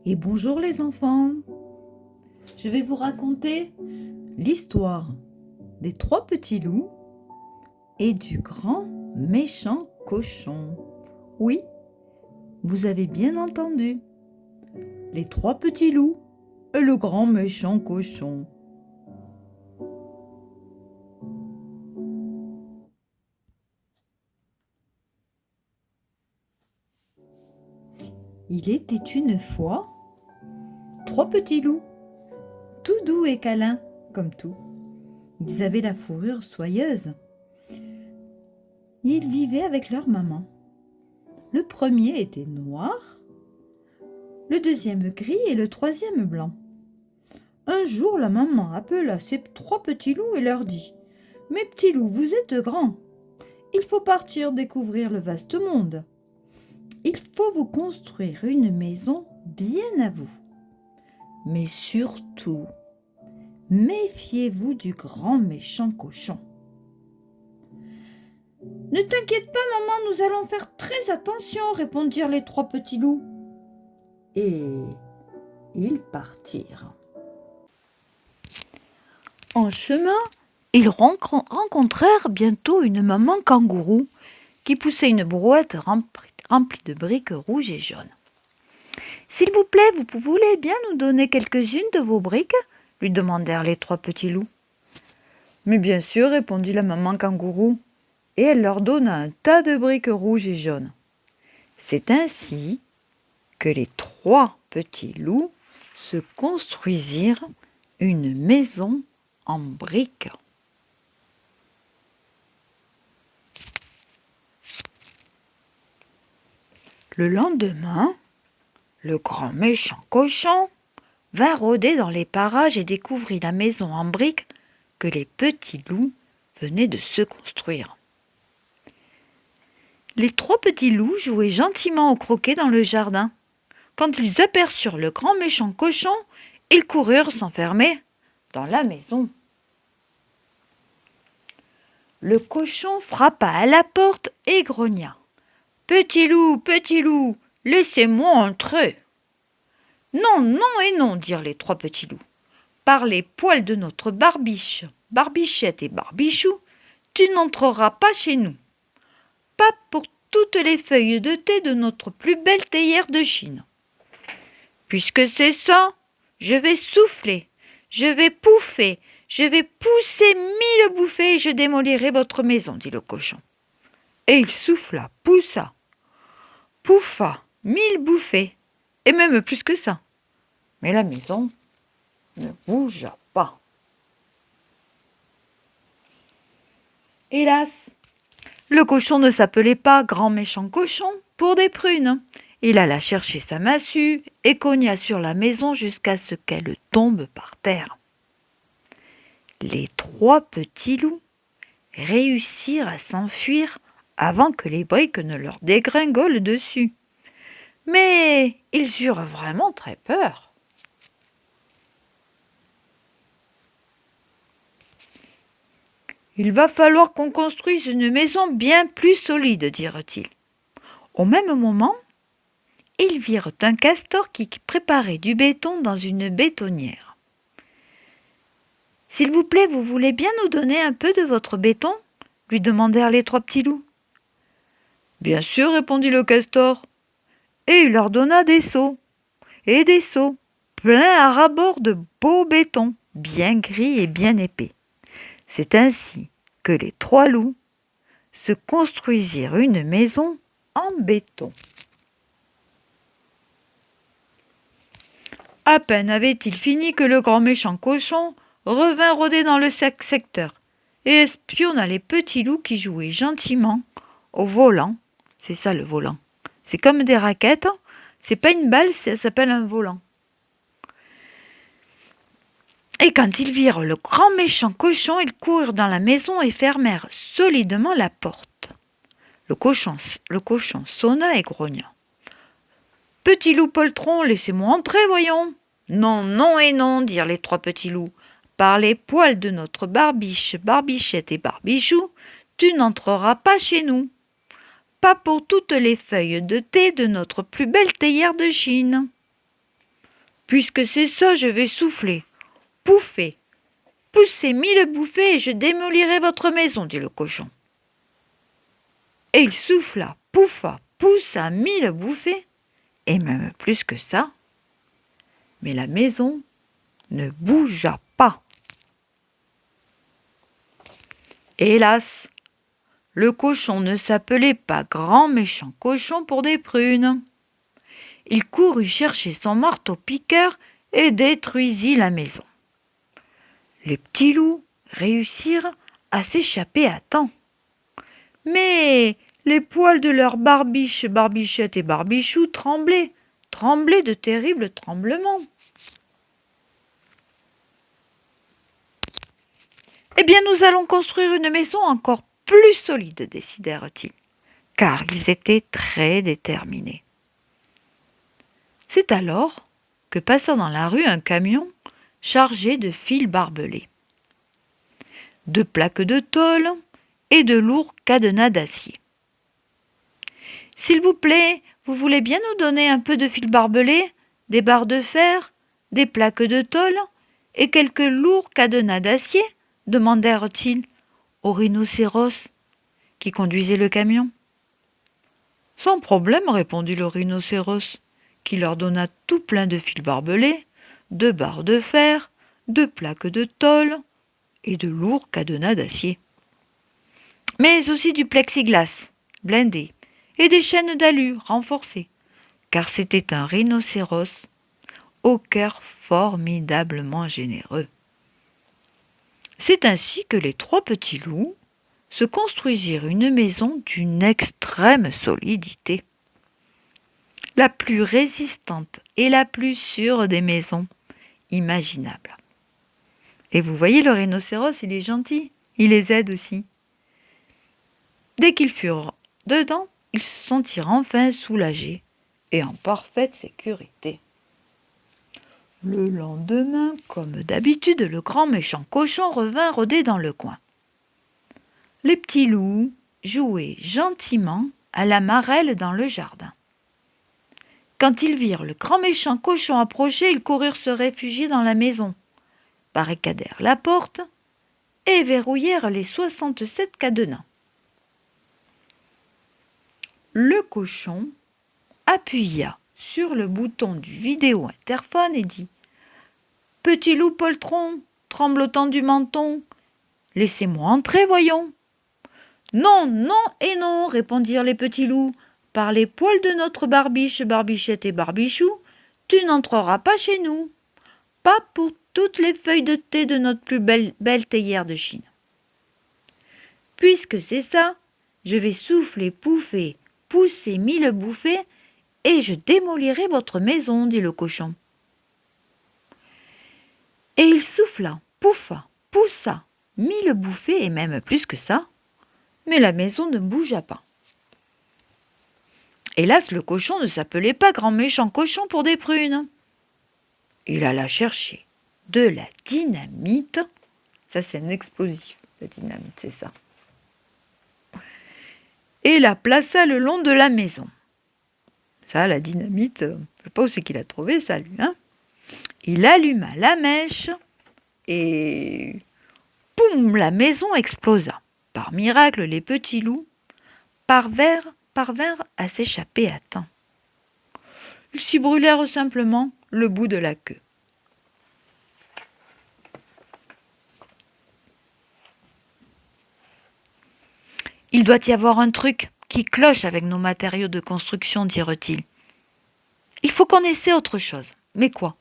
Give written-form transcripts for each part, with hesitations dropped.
Et bonjour les enfants. Je vais vous raconter l'histoire des 3 petits loups et du grand méchant cochon. Oui, vous avez bien entendu. Les 3 petits loups et le grand méchant cochon. Il était une fois 3 petits loups, tout doux et câlins comme tout. Ils avaient la fourrure soyeuse. Ils vivaient avec leur maman. Le premier était noir, le deuxième gris et le troisième blanc. Un jour, la maman appela ses 3 petits loups et leur dit : « Mes petits loups, vous êtes grands. Il faut partir découvrir le vaste monde. Il faut vous construire une maison bien à vous. Mais surtout, méfiez-vous du grand méchant cochon. » « Ne t'inquiète pas, maman, nous allons faire très attention, » répondirent les 3 petits loups. Et ils partirent. En chemin, ils rencontrèrent bientôt une maman kangourou qui poussait une brouette remplie de briques rouges et jaunes. « S'il vous plaît, vous voulez bien nous donner quelques-unes de vos briques ?» lui demandèrent les 3 petits loups. « Mais bien sûr, » répondit la maman kangourou, et elle leur donna un tas de briques rouges et jaunes. C'est ainsi que les 3 petits loups se construisirent une maison en briques. Le lendemain, le grand méchant cochon vint rôder dans les parages et découvrit la maison en briques que les petits loups venaient de se construire. Les 3 petits loups jouaient gentiment au croquet dans le jardin. Quand ils aperçurent le grand méchant cochon, ils coururent s'enfermer dans la maison. Le cochon frappa à la porte et grogna : « Petit loup, laissez-moi entrer. » « Non, non et non, » dirent les 3 petits loups. « Par les poils de notre Barbiche, Barbichette et Barbichou, tu n'entreras pas chez nous. Pas pour toutes les feuilles de thé de notre plus belle théière de Chine. Puisque c'est ça, je vais souffler, je vais pouffer, je vais pousser 1000 bouffées et je démolirai votre maison, » dit le cochon. Et il souffla, poussa, pouffa, 1000 bouffées, et même plus que ça. Mais la maison ne bougea pas. Hélas, le cochon ne s'appelait pas grand méchant cochon pour des prunes. Il alla chercher sa massue et cogna sur la maison jusqu'à ce qu'elle tombe par terre. Les 3 petits loups réussirent à s'enfuir avant que les briques ne leur dégringolent dessus. Mais ils eurent vraiment très peur. « Il va falloir qu'on construise une maison bien plus solide, » dirent-ils. Au même moment, ils virent un castor qui préparait du béton dans une bétonnière. « S'il vous plaît, vous voulez bien nous donner un peu de votre béton ?» lui demandèrent les 3 petits loups. « Bien sûr, » répondit le castor, et il leur donna des seaux, pleins à ras-bord de beau béton, bien gris et bien épais. C'est ainsi que les 3 loups se construisirent une maison en béton. À peine avait-il fini que le grand méchant cochon revint rôder dans le secteur et espionna les petits loups qui jouaient gentiment au volant. C'est ça le volant. C'est comme des raquettes. C'est pas une balle, ça s'appelle un volant. Et quand ils virent le grand méchant cochon, ils coururent dans la maison et fermèrent solidement la porte. Le cochon sonna et grogna. « Petit loup poltron, laissez-moi entrer, voyons. »« Non, non et non, » dirent les 3 petits loups. « Par les poils de notre Barbiche, Barbichette et Barbichou, tu n'entreras pas chez nous. Pas pour toutes les feuilles de thé de notre plus belle théière de Chine. » Puisque c'est ça, je vais souffler. Pouffez, poussez 1000 bouffées et je démolirai votre maison, dit le cochon. Et il souffla, pouffa, poussa 1000 bouffées, et même plus que ça. Mais la maison ne bougea pas. Hélas, le cochon ne s'appelait pas grand méchant cochon pour des prunes. Il courut chercher son marteau-piqueur et détruisit la maison. Les petits loups réussirent à s'échapper à temps. Mais les poils de leurs barbiches, Barbichette et Barbichou tremblaient de terribles tremblements. Eh bien, nous allons construire une maison encore plus solide, décidèrent-ils, car ils étaient très déterminés. C'est alors que passa dans la rue un camion chargé de fils barbelés, de plaques de tôle et de lourds cadenas d'acier. « S'il vous plaît, vous voulez bien nous donner un peu de fil barbelé, des barres de fer, des plaques de tôle et quelques lourds cadenas d'acier ?» demandèrent-ils au rhinocéros qui conduisait le camion. « Sans problème, répondit le rhinocéros, qui leur donna tout plein de fils barbelés, de barres de fer, de plaques de tôle et de lourds cadenas d'acier. Mais aussi du plexiglas blindé et des chaînes d'alu renforcées, car c'était un rhinocéros au cœur formidablement généreux. C'est ainsi que les 3 petits loups se construisirent une maison d'une extrême solidité, la plus résistante et la plus sûre des maisons imaginables. Et vous voyez, le rhinocéros, il est gentil, il les aide aussi. Dès qu'ils furent dedans, ils se sentirent enfin soulagés et en parfaite sécurité. Le lendemain, comme d'habitude, le grand méchant cochon revint rôder dans le coin. Les petits loups jouaient gentiment à la marelle dans le jardin. Quand ils virent le grand méchant cochon approcher, ils coururent se réfugier dans la maison, barricadèrent la porte et verrouillèrent les 67 cadenas. Le cochon appuya sur le bouton du vidéo-interphone et dit « Petit loup poltron, tremblotant du menton, laissez-moi entrer, voyons. »« Non, non et non, répondirent les petits loups. Par les poils de notre barbiche, Barbichette et Barbichou, tu n'entreras pas chez nous. Pas pour toutes les feuilles de thé de notre plus belle théière de Chine. Puisque c'est ça, je vais souffler, pouffer, pousser 1000 bouffées et je démolirai votre maison, dit le cochon. Et il souffla, pouffa, poussa 1000 bouffées et même plus que ça, mais la maison ne bougea pas. Hélas, le cochon ne s'appelait pas grand méchant cochon pour des prunes. Il alla chercher de la dynamite. Ça, c'est un explosif, la dynamite, c'est ça. Et la plaça le long de la maison. Ça, la dynamite, je ne sais pas où c'est qu'il a trouvé ça, lui. Il alluma la mèche et poum, la maison explosa. Par miracle, les petits loups parvinrent à s'échapper à temps. Ils s'y brûlèrent simplement le bout de la queue. Il doit y avoir un truc qui cloche avec nos matériaux de construction, dirent-ils. Il faut qu'on essaie autre chose. Mais quoi ?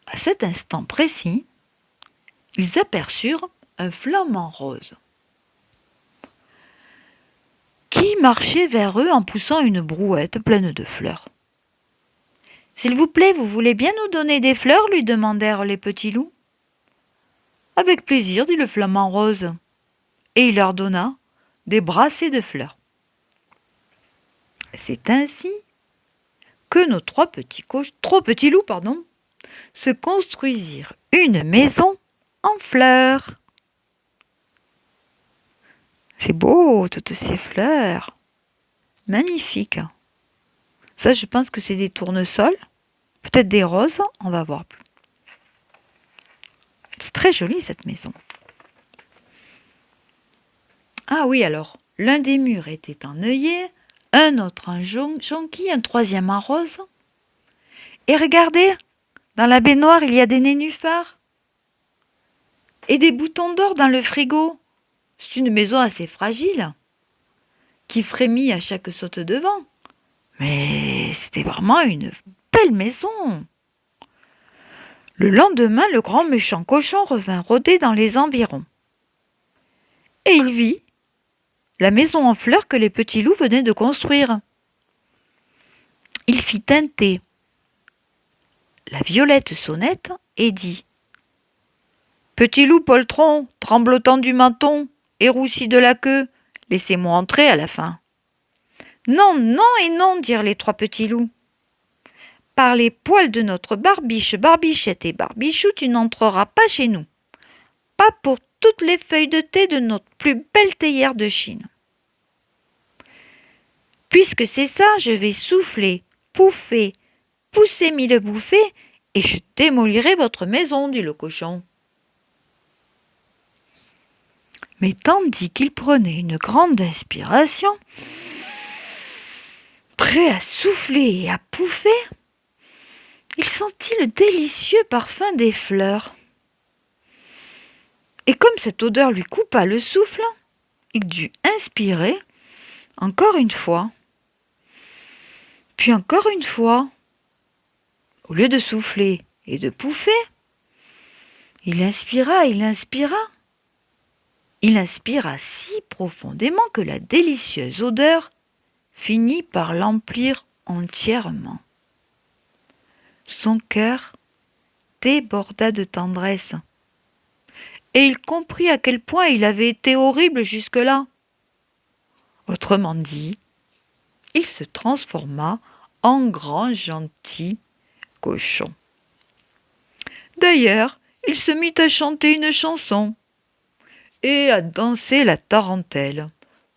À cet instant précis, ils aperçurent un flamant rose qui marchait vers eux en poussant une brouette pleine de fleurs. « S'il vous plaît, vous voulez bien nous donner des fleurs ?» lui demandèrent les petits loups. « Avec plaisir, dit le flamant rose, et il leur donna des brassées de fleurs. C'est ainsi que nos trois petits loups se construisirent une maison en fleurs. C'est beau, toutes ces fleurs. Magnifique. Ça, je pense que c'est des tournesols, Peut-être des roses, on va voir. C'est très joli cette maison. Ah oui, alors, l'un des murs était en œillet, un autre en jonquille, un troisième en rose. Et regardez, dans la baignoire, il y a des nénuphars et des boutons d'or dans le frigo. C'est une maison assez fragile, qui frémit à chaque saute de vent. Mais c'était vraiment une belle maison. Le lendemain, le grand méchant cochon revint rôder dans les environs. Et il vit la maison en fleurs que les petits loups venaient de construire. Il fit teinter la violette sonnette et dit : « Petit loup poltron, tremblotant du menton et roussi de la queue, laissez-moi entrer à la fin. » Non, non et non, dirent les trois petits loups. Par les poils de notre Barbiche, Barbichette et Barbichou, tu n'entreras pas chez nous. Pas pour toutes les feuilles de thé de notre plus belle théière de Chine. Puisque c'est ça, je vais souffler, pouffer, pousser mille bouffées, et je démolirai votre maison, dit le cochon. Mais tandis qu'il prenait une grande inspiration, prêt à souffler et à pouffer, il sentit le délicieux parfum des fleurs. Et comme cette odeur lui coupa le souffle, il dut inspirer encore une fois, puis encore une fois. Au lieu de souffler et de pouffer, il inspira, il inspira. Il inspira si profondément que la délicieuse odeur finit par l'emplir entièrement. Son cœur déborda de tendresse, et il comprit à quel point il avait été horrible jusque-là. Autrement dit, il se transforma en grand gentil cochon. D'ailleurs, il se mit à chanter une chanson et à danser la tarentelle.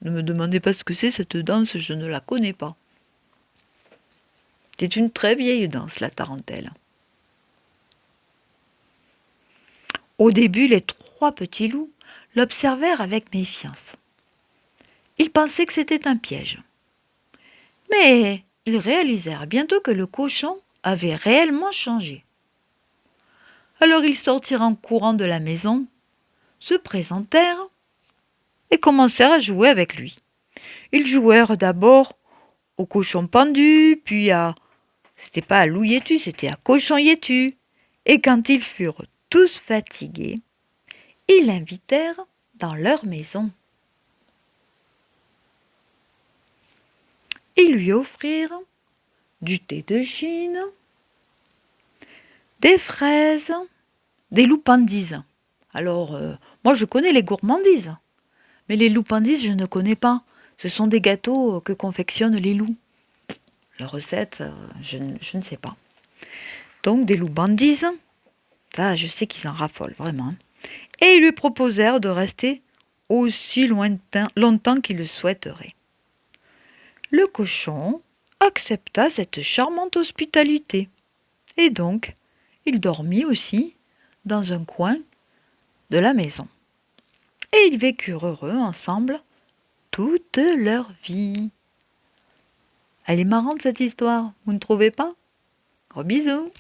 Ne me demandez pas ce que c'est cette danse, je ne la connais pas. C'est une très vieille danse, la tarentelle. Au début, les trois petits loups l'observèrent avec méfiance. Ils pensaient que c'était un piège. Mais ils réalisèrent bientôt que le cochon avait réellement changé. Alors ils sortirent en courant de la maison, se présentèrent et commencèrent à jouer avec lui. Ils jouèrent d'abord au cochon pendu, puis à... C'était pas à loup yétu, c'était à cochon yétu. Et quand ils furent tous fatigués, ils l'invitèrent dans leur maison. Ils lui offrirent du thé de Chine, des fraises, des loupandises. Alors, moi je connais les gourmandises, mais les loupandises je ne connais pas. Ce sont des gâteaux que confectionnent les loups. La recette, je ne sais pas. Donc des loupandises, ça je sais qu'ils en raffolent vraiment. Et ils lui proposèrent de rester aussi longtemps qu'il le souhaiterait. Le cochon accepta cette charmante hospitalité. Et donc, il dormit aussi dans un coin de la maison. Et ils vécurent heureux ensemble toute leur vie. Elle est marrante cette histoire, vous ne trouvez pas ? Gros bisous.